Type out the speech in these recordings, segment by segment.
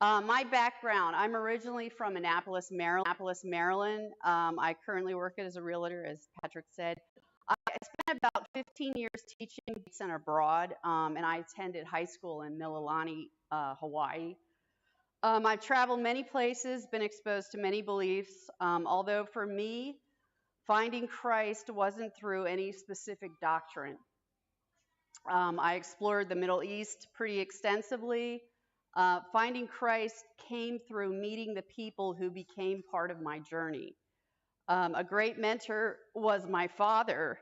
My background, I'm originally from Annapolis, Maryland. I currently work as a realtor, as Patrick said. I spent about 15 years teaching and abroad, and I attended high school in Mililani, Hawaii. I've traveled many places, been exposed to many beliefs, although for me, finding Christ wasn't through any specific doctrine. I explored the Middle East pretty extensively. Finding Christ came through meeting the people who became part of my journey. A great mentor was my father,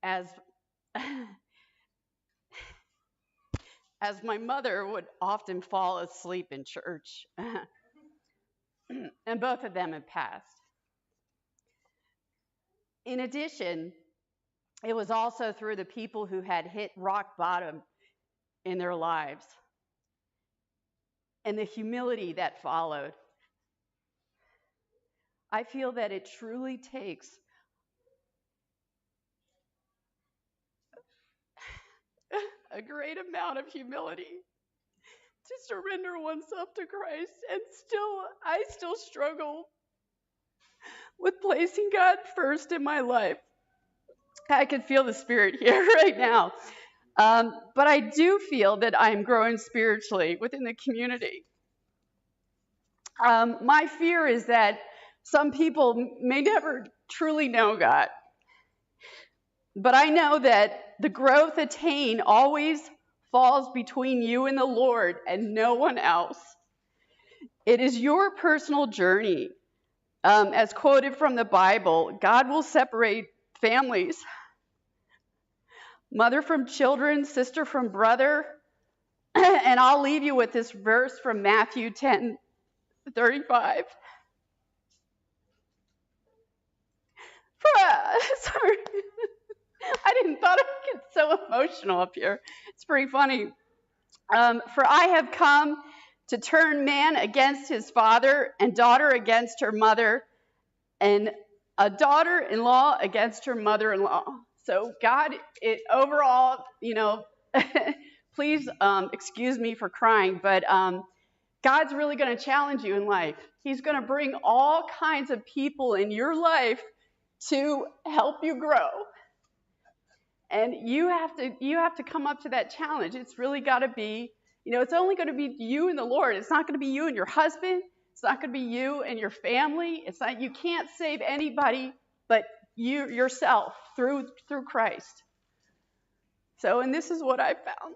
as as my mother would often fall asleep in church, and both of them have passed. In addition, it was also through the people who had hit rock bottom in their lives and the humility that followed. I feel that it truly takes a great amount of humility to surrender oneself to Christ, and I still struggle with placing God first in my life. I can feel the Spirit here right now. But I do feel that I'm growing spiritually within the community. My fear is that some people may never truly know God. But I know that the growth attained always falls between you and the Lord and no one else. It is your personal journey. As quoted from the Bible, God will separate families, mother from children, sister from brother. And I'll leave you with this verse from Matthew 10:35. Sorry. I didn't thought I'd get so emotional up here. It's pretty funny. For I have come to turn man against his father, and daughter against her mother, and a daughter-in-law against her mother-in-law. So God, overall, please excuse me for crying, but God's really going to challenge you in life. He's going to bring all kinds of people in your life to help you grow. And you have to come up to that challenge. It's really got to be, it's only going to be you and the Lord. It's not going to be you and your husband. It's not going to be you and your family. You can't save anybody but yourself through Christ. So, and this is what I found.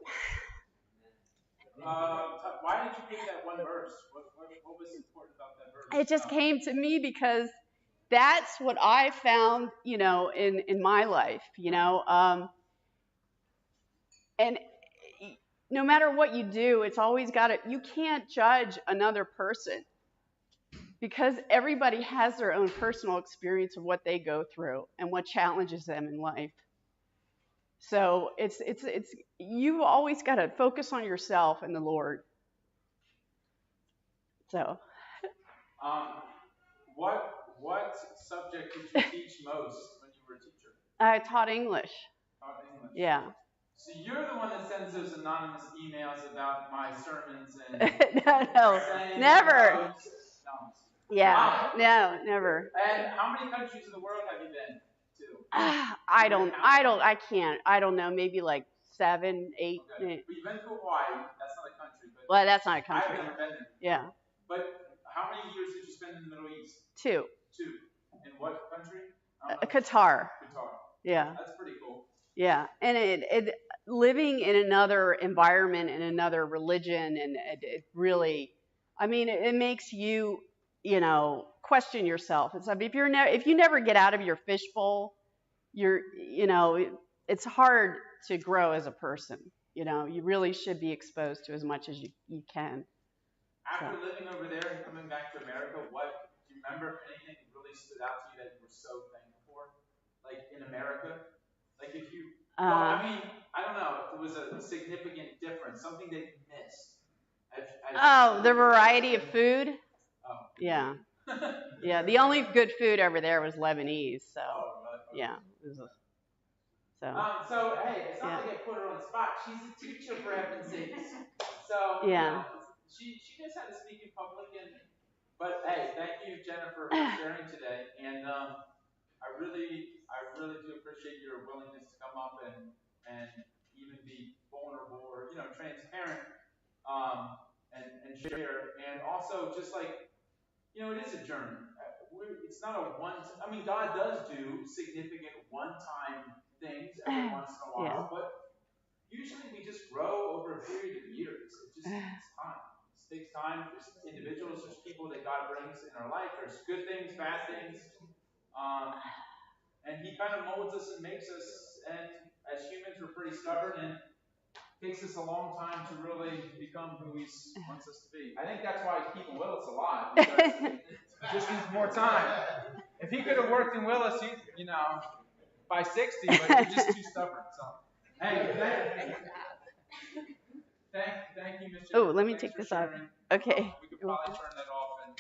Why did you pick that one verse? What was important about that verse? It just came to me because that's what I found, in my life, and no matter what you do, it's always you can't judge another person because everybody has their own personal experience of what they go through and what challenges them in life. So you've always got to focus on yourself and the Lord. So. What subject did you teach most when you were a teacher? I taught English. Yeah. So you're the one that sends those anonymous emails about my sermons and no, never. Notes. Yeah, no, never. And how many countries in the world have you been to? I don't know, maybe like 7, 8. Okay. But you've been to Hawaii. That's not a country. But well, that's not a country. I've never been there. Yeah. But how many years did you spend in the Middle East? 2. In what country? Qatar. Yeah. That's pretty cool. Yeah, and it living in another environment, in another religion, and it really, it makes you, question yourself. It's like if you never get out of your fishbowl, it's hard to grow as a person. You really should be exposed to as much as you can. After living over there and coming back to America, do you remember anything that really stood out to you that you were so thankful for? Like in America? Like if you, I don't know, if it was a significant difference, something that you missed. The variety of food? Oh. Yeah. Yeah, the only good food over there was Lebanese, so. Really? Yeah. So, hey, it's not to get put her on the spot. She's a teacher, for heaven's sakes. So Yeah. she knows how to speak in public, but hey, thank you, Jennifer, for sharing today, and I really do appreciate your willingness to come up and even be vulnerable or transparent, and share, and also just like it is a journey. It's not a one. I mean, God does do significant one-time things every once in a while, but usually we just grow over a period of years. It just takes time. It takes time. There's individuals, there's people that God brings in our life. There's good things, bad things. And He kind of molds us and makes us. And as humans, we're pretty stubborn, and it takes us a long time to really become who He wants us to be. I think that's why He's keeping Willis alive, because He just needs more time. If He could have worked in Willis, by 60, but you're just too stubborn. So, hey, thank you, Mr. Oh, let me take this off. Okay. We could probably turn that off and